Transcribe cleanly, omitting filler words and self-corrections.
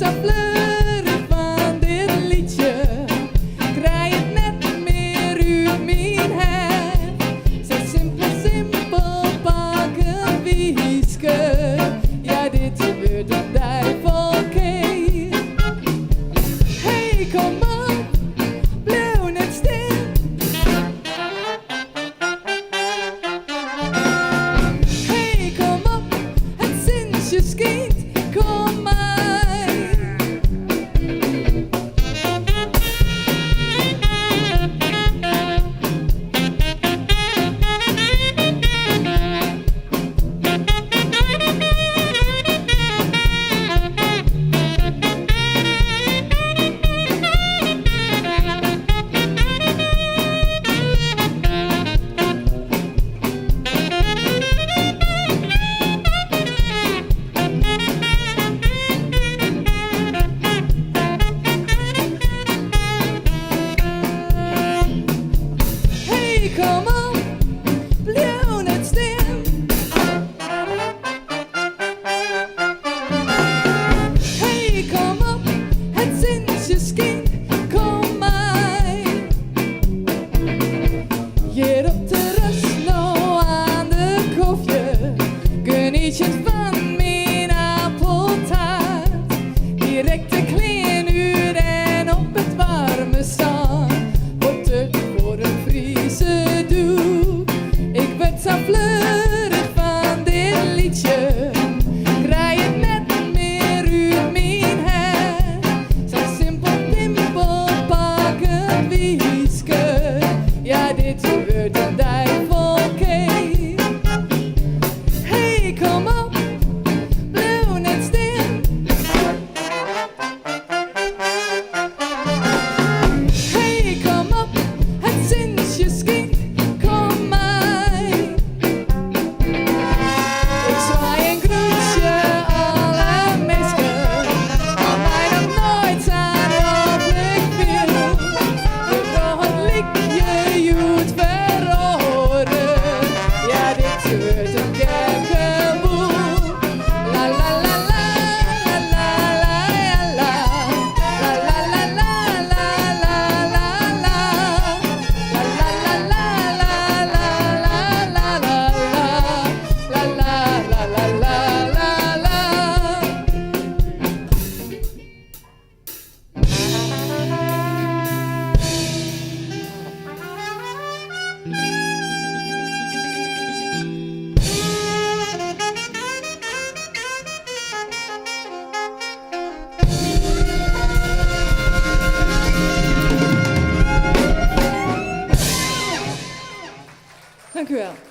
zo fleurig van dit liedje. Krijg het net meer uit mijn head. Zo simpel pakken wieske. Ja, dit wordt een duivelkeer. Hey, kom op, blijf net stil. Hey, kom op, het zinsje schiet. Kom maar. Kom op, blijf net stil. Hey, kom op, het zinsje schiet. Kom maar. Hier op terras nou aan de koffie. Geniet je van mijn appeltaart. Direct een klein uur en op het warme staan. Wordt het voor een Friese. Ik ben zo fleurig van dit liedje. Krijg het net meer uit mijn head. Zo simpel pakken wieske. Ja, dit wordt een duivelkeer. Hey, kom op, blijf net stil. Hey, kom op, het zinsje schiet. Dank u wel.